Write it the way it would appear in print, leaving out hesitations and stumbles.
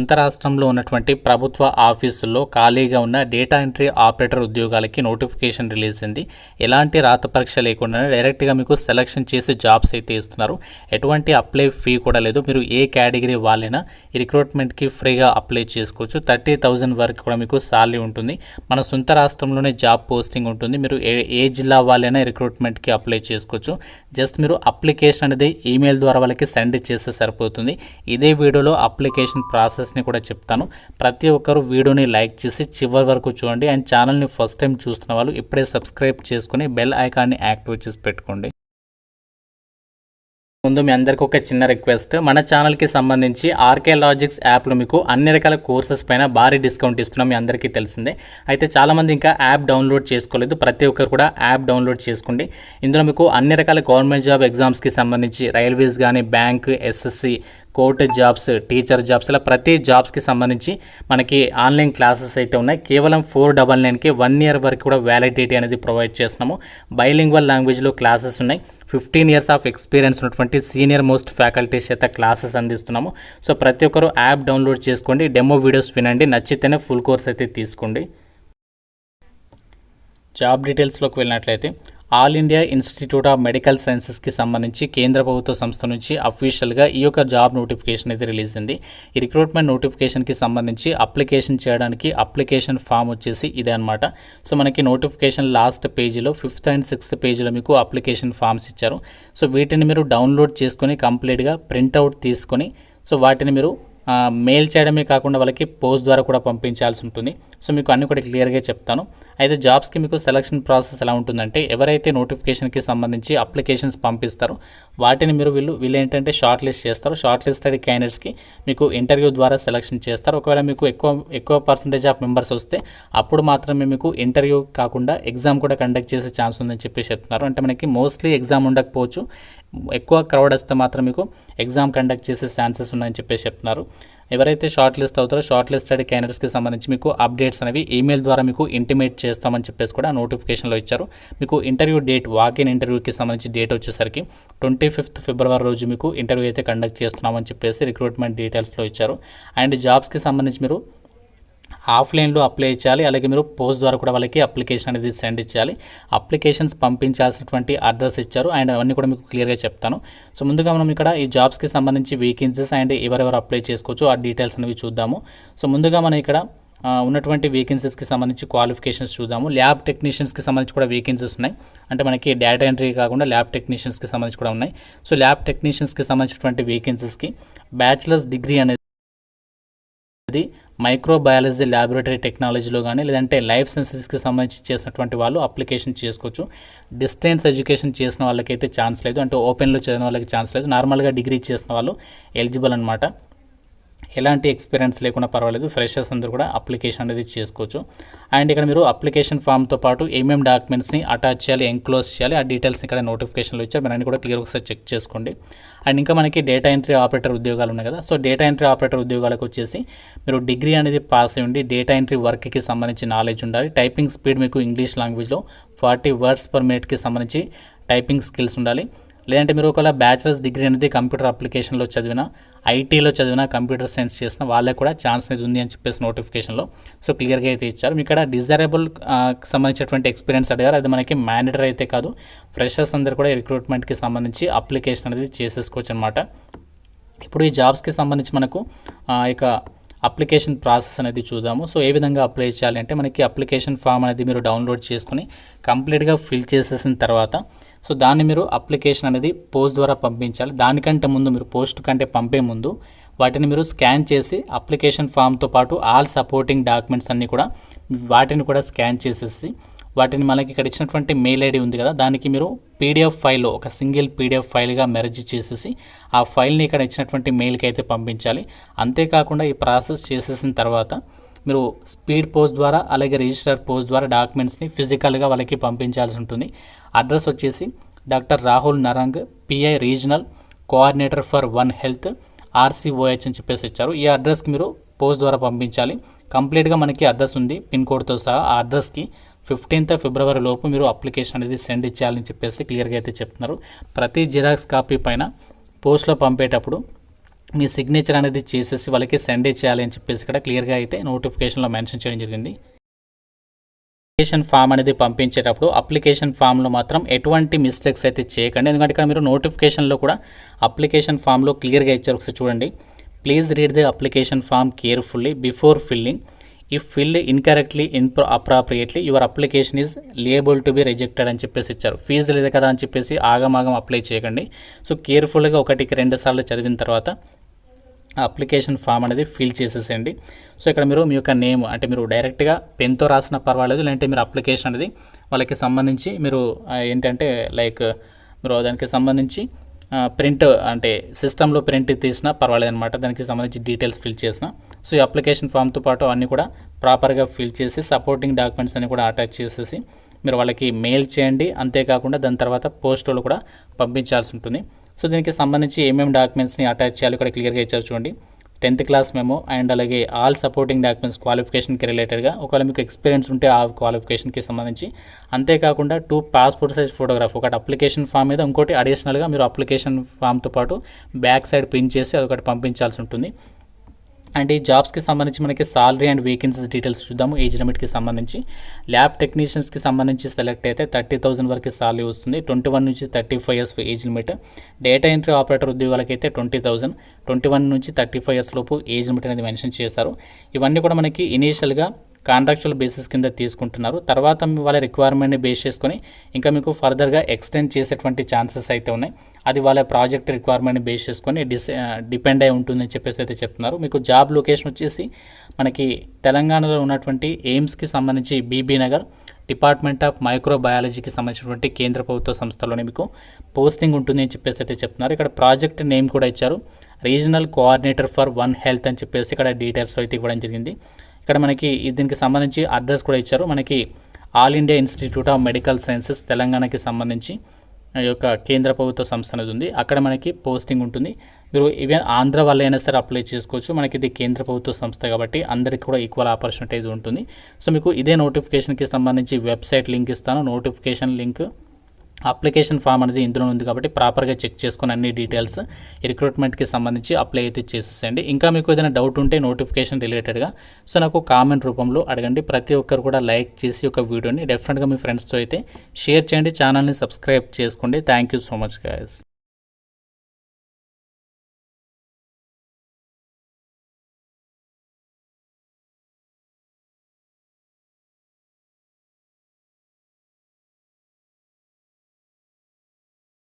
సొంత రాష్ట్రంలో ఉన్నటువంటి ప్రభుత్వ ఆఫీసుల్లో ఖాళీగా ఉన్న డేటా ఎంట్రీ ఆపరేటర్ ఉద్యోగాలకి నోటిఫికేషన్ రిలీజ్ అయింది. ఎలాంటి రాత పరీక్ష లేకుండానే డైరెక్ట్గా మీకు సెలక్షన్ చేసి జాబ్స్ అయితే ఇస్తున్నారు. ఎటువంటి అప్లై ఫీ కూడా లేదు. మీరు ఏ కేటగిరీ వాళ్ళైనా ఈ రిక్రూట్మెంట్కి ఫ్రీగా అప్లై చేసుకోవచ్చు. 30,000 వరకు కూడా మీకు సాలరీ ఉంటుంది. మన సొంత రాష్ట్రంలోనే జాబ్ పోస్టింగ్ ఉంటుంది. మీరు ఏ జిల్లా వాళ్ళైనా రిక్రూట్మెంట్కి అప్లై చేసుకోవచ్చు. జస్ట్ మీరు అప్లికేషన్ అనేది ఈమెయిల్ ద్వారా వాళ్ళకి సెండ్ చేస్తే సరిపోతుంది. ఇదే వీడియోలో అప్లికేషన్ ప్రాసెస్ని కూడా చెప్తాను. ప్రతి ఒక్కరు వీడియోని లైక్ చేసి చివరి వరకు చూడండి. అండ్ ఛానల్ని ఫస్ట్ టైం చూస్తున్న వాళ్ళు ఇప్పుడే సబ్స్క్రైబ్ చేసుకుని బెల్ ఐకాన్ని యాక్టివేట్ చేసి పెట్టుకోండి. ముందు మీ అందరికీ ఒక చిన్న రిక్వెస్ట్, మన ఛానల్కి సంబంధించి ఆర్కే లాజిక్స్ యాప్లో మీకు అన్ని రకాల కోర్సెస్ పైన భారీ డిస్కౌంట్ ఇస్తున్నాం, మీ అందరికీ తెలిసిందే. అయితే చాలామంది ఇంకా యాప్ డౌన్లోడ్ చేసుకోలేదు. ప్రతి ఒక్కరు కూడా యాప్ డౌన్లోడ్ చేసుకోండి. ఇందులో మీకు అన్ని రకాల గవర్నమెంట్ జాబ్ ఎగ్జామ్స్కి సంబంధించి రైల్వేస్ కానీ, bank, SSC, court jobs, teacher jobs, ఇలా ప్రతి జాబ్స్కి సంబంధించి మనకి ఆన్లైన్ క్లాసెస్ అయితే ఉన్నాయి. కేవలం 499కి 1 year వరకు కూడా వ్యాలిడిటీ అనేది ప్రొవైడ్ చేస్తున్నాము. బైలింగ్వల్ లాంగ్వేజ్లో క్లాసెస్ ఉన్నాయి. 15 years ఆఫ్ ఎక్స్పీరియన్స్ ఉన్నటువంటి సీనియర్ మోస్ట్ ఫ్యాకల్టీస్ చేత క్లాసెస్ అందిస్తున్నాము. సో ప్రతి ఒక్కరు యాప్ డౌన్లోడ్ చేసుకోండి, డెమో వీడియోస్ వినండి, నచ్చితేనే ఫుల్ కోర్స్ అయితే తీసుకోండి. జాబ్ డీటెయిల్స్లోకి వెళ్ళినట్లయితే all India institute of medical సైన్సెస్కి సంబంధించి కేంద్ర ప్రభుత్వ సంస్థ నుంచి అఫీషియల్గా ఈ యొక్క జాబ్ నోటిఫికేషన్ అయితే రిలీజ్ అయింది. ఈ రిక్రూట్మెంట్ నోటిఫికేషన్కి సంబంధించి అప్లికేషన్ చేయడానికి అప్లికేషన్ ఫామ్ వచ్చేసి ఇదే అనమాట. సో మనకి నోటిఫికేషన్ లాస్ట్ పేజీలో 5th and 6th పేజీలో మీకు అప్లికేషన్ ఫామ్స్ ఇచ్చారు. సో వీటిని మీరు డౌన్లోడ్ చేసుకొని కంప్లీట్గా ప్రింట్అవుట్ తీసుకొని సో వాటిని మీరు మెయిల్ చేయడమే కాకుండా వాళ్ళకి పోస్ట్ ద్వారా కూడా పంపించాల్సి ఉంటుంది. సో మీకు అన్ని కూడా క్లియర్గా చెప్తాను. అయితే జాబ్స్కి మీకు సెలక్షన్ ప్రాసెస్ ఎలా ఉంటుందంటే, ఎవరైతే నోటిఫికేషన్కి సంబంధించి అప్లికేషన్స్ పంపిస్తారో వాటిని వీళ్ళు ఏంటంటే షార్ట్ లిస్ట్ చేస్తారు. షార్ట్ లిస్టెడ్ క్యాండిడేట్స్కి మీకు ఇంటర్వ్యూ ద్వారా సెలక్షన్ చేస్తారు. ఒకవేళ మీకు ఎక్కువ పర్సంటేజ్ ఆఫ్ మెంబర్స్ వస్తే అప్పుడు మాత్రమే మీకు ఇంటర్వ్యూ కాకుండా ఎగ్జామ్ కూడా కండక్ట్ చేసే ఛాన్స్ ఉందని చెప్పి చెప్తున్నారు. అంటే మనకి మోస్ట్లీ ఎగ్జామ్ ఉండకపోవచ్చు, ఎక్కువ క్రౌడ్ వస్తే మాత్రం మీకు ఎగ్జామ్ కండక్ట్ చేసే ఛాన్సెస్ ఉన్నాయని చెప్పేసి చెప్తున్నారు. ఎవరైతే షార్ట్ లిస్ట్ అవుతారో షార్ట్ లిస్టెడ్ క్యాండిడేట్స్కి సంబంధించి మీకు అప్డేట్స్ అనేవి ఈమెయిల్ ద్వారా మీకు ఇంటిమేట్ చేస్తామని చెప్పేసి కూడా నోటిఫికేషన్లో ఇచ్చారు. మీకు ఇంటర్వ్యూ డేట్, వాకిన్ ఇంటర్వ్యూకి సంబంధించి డేట్ వచ్చేసరికి 25th February రోజు మీకు ఇంటర్వ్యూ అయితే కండక్ట్ చేస్తున్నామని చెప్పేసి రిక్రూట్మెంట్ డీటెయిల్స్లో ఇచ్చారు. అండ్ జాబ్స్కి సంబంధించి మీరు ఆఫ్లైన్లో అప్లై చేయాలి, అలాగే మీరు పోస్ట్ ద్వారా కూడా వాళ్ళకి అప్లికేషన్ అనేది సెండ్ చేయాలి. అప్లికేషన్స్ పంపించాల్సినటువంటి అడ్రస్ ఇచ్చారు అండ్ అవన్నీ కూడా మీకు క్లియర్గా చెప్తాను. సో ముందుగా మనం ఇక్కడ ఈ జాబ్స్కి సంబంధించి వేకెన్సీస్ అండ్ ఎవరెవరు అప్లై చేసుకోవచ్చు ఆ డీటెయిల్స్ అనేవి చూద్దాము. సో ముందుగా మనం ఇక్కడ ఉన్నటువంటి వేకెన్సీస్కి సంబంధించి క్వాలిఫికేషన్స్ చూద్దాము. ల్యాబ్ టెక్నీషియన్స్కి సంబంధించి కూడా వేకెన్సీస్ ఉన్నాయి. అంటే మనకి డేటా ఎంట్రీ కాకుండా ల్యాబ్ టెక్నీషియన్స్కి సంబంధించి కూడా ఉన్నాయి. సో ల్యాబ్ టెక్నీషియన్స్కి సంబంధించినటువంటి వేకెన్సీస్కి బ్యాచిలర్స్ డిగ్రీ అనేది మైక్రోబయాలజీ ల్యాబొరేటరీ టెక్నాలజీలో కానీ లేదంటే లైఫ్ సైన్సెస్కి సంబంధించి చేసినటువంటి వాళ్ళు అప్లికేషన్ చేసుకోవచ్చు. డిస్టెన్స్ ఎడ్యుకేషన్ చేసిన వాళ్ళకైతే ఛాన్స్ లేదు, అంటే ఓపెన్లో చదివిన వాళ్ళకి ఛాన్స్ లేదు. నార్మల్గా డిగ్రీ చేసిన వాళ్ళు ఎలిజిబుల్ అనమాట. ఎలాంటి ఎక్స్పీరియన్స్ లేకుండా పర్వాలేదు, ఫ్రెషర్స్ అందరూ కూడా అప్లికేషన్ అనేది చేసుకోవచ్చు. అండ్ ఇక్కడ మీరు అప్లికేషన్ ఫామ్తో పాటు ఏమేమి డాక్యుమెంట్స్ని అటాచ్ చేయాలి, ఎంక్లోజ్ చేయాలి, ఆ డీటెయిల్స్ని ఇక్కడ నోటిఫికేషన్లో ఇచ్చారు. మీరు అన్ని కూడా క్లియర్ ఒకసారి చెక్ చేసుకోండి. అండ్ ఇంకా మనకి డేటా ఎంట్రీ ఆపరేటర్ ఉద్యోగాలు ఉన్నాయి కదా. సో డేటా ఎంట్రీ ఆపరేటర్ ఉద్యోగాలకు వచ్చేసి మీరు డిగ్రీ అనేది పాస్ అయ్యి ఉండి డేటా ఎంట్రీ వర్క్కి సంబంధించి నాలెడ్జ్ ఉండాలి. టైపింగ్ స్పీడ్ మీకు ఇంగ్లీష్ లాంగ్వేజ్లో 40 words per minute సంబంధించి టైపింగ్ స్కిల్స్ ఉండాలి. లేదంటే మీరు ఒకవేళ బ్యాచిలర్స్ డిగ్రీ అనేది కంప్యూటర్ అప్లికేషన్లో చదివిన, ఐటీలో చదివిన, కంప్యూటర్ సైన్స్ చేసిన వాళ్ళకి కూడా ఛాన్స్ అనేది ఉంది అని చెప్పేసి నోటిఫికేషన్లో సో క్లియర్గా అయితే ఇచ్చారు. మీకు ఇక్కడ డిజైరబుల్ సంబంధించినటువంటి ఎక్స్పీరియన్స్ అడిగారు. అది మనకి మ్యాండేటరీ అయితే కాదు, ఫ్రెషర్స్ అందరూ కూడా రిక్రూట్మెంట్కి సంబంధించి అప్లికేషన్ అనేది చేసేసుకోవచ్చు అనమాట. ఇప్పుడు ఈ జాబ్స్కి సంబంధించి మనకు ఇక అప్లికేషన్ ప్రాసెస్ అనేది చూద్దాము. సో ఏ విధంగా అప్లై చేయాలి అంటే, మనకి అప్లికేషన్ ఫామ్ అనేది మీరు డౌన్లోడ్ చేసుకుని కంప్లీట్గా ఫిల్ చేసేసిన తర్వాత సో దాన్ని మీరు అప్లికేషన్ అనేది పోస్ట్ ద్వారా పంపించాలి. దానికంటే ముందు మీరు పోస్ట్ కంటే పంపే ముందు వాటిని మీరు స్కాన్ చేసి అప్లికేషన్ ఫామ్తో పాటు ఆల్ సపోర్టింగ్ డాక్యుమెంట్స్ అన్నీ కూడా వాటిని కూడా స్కాన్ చేసేసి వాటిని మనకి ఇక్కడ ఇచ్చినటువంటి మెయిల్ ఐడి ఉంది కదా, దానికి మీరు పీడిఎఫ్ ఫైల్లో ఒక సింగిల్ పీడిఎఫ్ ఫైల్గా మెర్జ్ చేసేసి ఆ ఫైల్ని ఇక్కడ ఇచ్చినటువంటి మెయిల్కి అయితే పంపించాలి. అంతేకాకుండా ఈ ప్రాసెస్ చేసేసిన తర్వాత మీరు స్పీడ్ పోస్ట్ ద్వారా అలాగే రిజిస్టర్ పోస్ట్ ద్వారా డాక్యుమెంట్స్ని ఫిజికల్గా వాళ్ళకి పంపించాల్సి ఉంటుంది. అడ్రస్ వచ్చేసి doctor Rahul Narang, PI regional coordinator for one health, RCOH అని చెప్పేసి ఇచ్చారు. ఈ అడ్రస్కి మీరు పోస్ట్ ద్వారా పంపించాలి. కంప్లీట్గా మనకి అడ్రస్ ఉంది పిన్ కోడ్తో సహా. ఆ అడ్రస్కి 15th February లోపు మీరు అప్లికేషన్ అనేది సెండ్ ఇచ్చేయాలని చెప్పేసి క్లియర్గా అయితే చెప్తున్నారు. ప్రతి జిరాక్స్ కాపీ పైన పోస్ట్లో పంపేటప్పుడు మీ సిగ్నేచర్ అనేది చేసేసి వాళ్ళకి సెండ్ చేయాలి అని చెప్పేసి ఇక్కడ క్లియర్గా అయితే నోటిఫికేషన్లో మెన్షన్ చేయడం జరిగింది. అప్లికేషన్ ఫామ్ అనేది పంపించేటప్పుడు అప్లికేషన్ ఫామ్లో మాత్రం ఎటువంటి మిస్టేక్స్ అయితే చేయకండి. ఎందుకంటే ఇక్కడ మీరు నోటిఫికేషన్లో కూడా అప్లికేషన్ ఫామ్లో క్లియర్గా ఇచ్చారు. ఒకసారి చూడండి. Please read the application form carefully before filling. If filled incorrectly appropriately your application is liable to be rejected అని చెప్పేసి ఇచ్చారు. ఫీజు లేదు కదా అని చెప్పేసి ఆగమాగం అప్లై చేయకండి. సో కేర్ఫుల్గా 1-2 సార్లు చదివిన తర్వాత అప్లికేషన్ ఫామ్ అనేది ఫిల్ చేసేసేయండి. సో ఇక్కడ మీరు మీ యొక్క నేమ్ అంటే మీరు డైరెక్ట్గా పెన్తో రాసినా పర్వాలేదు, లేదంటే మీరు అప్లికేషన్ అనేది వాళ్ళకి సంబంధించి మీరు ఏంటంటే లైక్ మీరు దానికి సంబంధించి ప్రింట్ అంటే సిస్టంలో ప్రింట్ తీసినా పర్వాలేదు అనమాట. దానికి సంబంధించి డీటెయిల్స్ ఫిల్ చేసిన. సో ఈ అప్లికేషన్ ఫామ్తో పాటు అన్నీ కూడా ప్రాపర్గా ఫిల్ చేసి సపోర్టింగ్ డాక్యుమెంట్స్ అన్ని కూడా అటాచ్ చేసేసి మీరు వాళ్ళకి మెయిల్ చేయండి. అంతేకాకుండా దాని తర్వాత పోస్టులు కూడా పంపించాల్సి ఉంటుంది. సో దీనికి సంబంధించి ఏమేమి డాక్యుమెంట్స్ని అటాచ్ చేయాలి ఇక్కడ క్లియర్గా ఇచ్చారు చూడండి. 10th క్లాస్ మెమో అండ్ అలాగే ఆల్ సపోర్టింగ్ డాక్యుమెంట్స్ క్వాలిఫికేషన్కి రిలేటెడ్గా ఒకవేళ మీకు ఎక్స్పీరియన్స్ ఉంటే ఆ క్వాలిఫికేషన్కి సంబంధించి, అంతేకాకుండా 2 పాస్పోర్ట్ సైజ్ ఫోటోగ్రాఫ్, ఒకటి అప్లికేషన్ ఫామ్ మీద, ఇంకోటి అడిషనల్గా మీరు అప్లికేషన్ ఫామ్తో పాటు బ్యాక్ సైడ్ ప్రింట్ చేసి అదొకటి పంపించాల్సి ఉంటుంది. అండ్ ఈ జాబ్స్కి సంబంధించి మనకి సాలరీ అండ్ వేకెన్సీస్ డీటెయిల్స్ చూద్దాము. ఏజ్ లిమిట్కి సంబంధించి ల్యాబ్ టెక్నీషియన్స్కి సంబంధించి సెలెక్ట్ అయితే 30,000 వరకు సాలరీ వస్తుంది. 21 నుంచి 35 years age limit. Data entry operator ఉద్యోగాలకైతే 20,000. 21 నుంచి 35 ఇయర్స్ లోపు ఏజ్ లిమిట్ అనేది మెన్షన్ చేశారు. ఇవన్నీ కూడా మనకి ఇనీషియల్గా కాంట్రాక్చువల్ బేసిస్ కింద తీసుకుంటున్నారు. తర్వాత వాళ్ళ రిక్వైర్మెంట్ని బేస్ చేసుకొని ఇంకా మీకు ఫర్దర్గా ఎక్స్టెండ్ చేసేటువంటి ఛాన్సెస్ అయితే ఉన్నాయి. అది వాళ్ళ ప్రాజెక్ట్ రిక్వైర్మెంట్ని బేస్ చేసుకొని డిపెండ్ అయి ఉంటుందని చెప్పేసి అయితే చెప్తున్నారు. మీకు జాబ్ లొకేషన్ వచ్చేసి మనకి తెలంగాణలో ఉన్నటువంటి ఎయిమ్స్కి సంబంధించి బీబీ నగర్ డిపార్ట్మెంట్ ఆఫ్ మైక్రోబయాలజీకి సంబంధించినటువంటి కేంద్ర ప్రభుత్వ సంస్థలోనే మీకు పోస్టింగ్ ఉంటుంది అని చెప్పేసి అయితే చెప్తున్నారు. ఇక్కడ ప్రాజెక్ట్ నేమ్ కూడా ఇచ్చారు. Regional coordinator for one health అని చెప్పేసి ఇక్కడ డీటెయిల్స్ అయితే ఇవ్వడం జరిగింది. ఇక్కడ మనకి దీనికి సంబంధించి అడ్రస్ కూడా ఇచ్చారు. మనకి all India institute of medical sciences తెలంగాణకి సంబంధించి ఈ యొక్క కేంద్ర ప్రభుత్వ సంస్థ అనేది ఉంది. అక్కడ మనకి పోస్టింగ్ ఉంటుంది. మీరు ఈవెన్ ఆంధ్ర వాళ్ళైనా సరే అప్లై చేసుకోవచ్చు. మనకి ఇది కేంద్ర ప్రభుత్వ సంస్థ కాబట్టి అందరికీ కూడా ఈక్వల్ ఆపర్చునిటీ ఇది ఉంటుంది. సో మీకు ఇదే నోటిఫికేషన్కి సంబంధించి వెబ్సైట్ లింక్ ఇస్తాను. నోటిఫికేషన్ లింక్, అప్లికేషన్ ఫామ్ అనేది ఇందులో ఉంది కాబట్టి ప్రాపర్గా చెక్ చేసుకుని అన్ని డీటెయిల్స్ రిక్రూట్మెంట్కి సంబంధించి అప్లై అయితే చేసేసండి. ఇంకా మీకు ఏదైనా డౌట్ ఉంటే నోటిఫికేషన్ రిలేటెడ్గా సో నాకు కామెంట్ రూపంలో అడగండి. ప్రతి ఒక్కరు కూడా లైక్ చేసి ఒక వీడియోని డెఫినెట్గా మీ ఫ్రెండ్స్తో అయితే షేర్ చేయండి. ఛానల్ని సబ్స్క్రైబ్ చేసుకోండి. Thank you so much guys.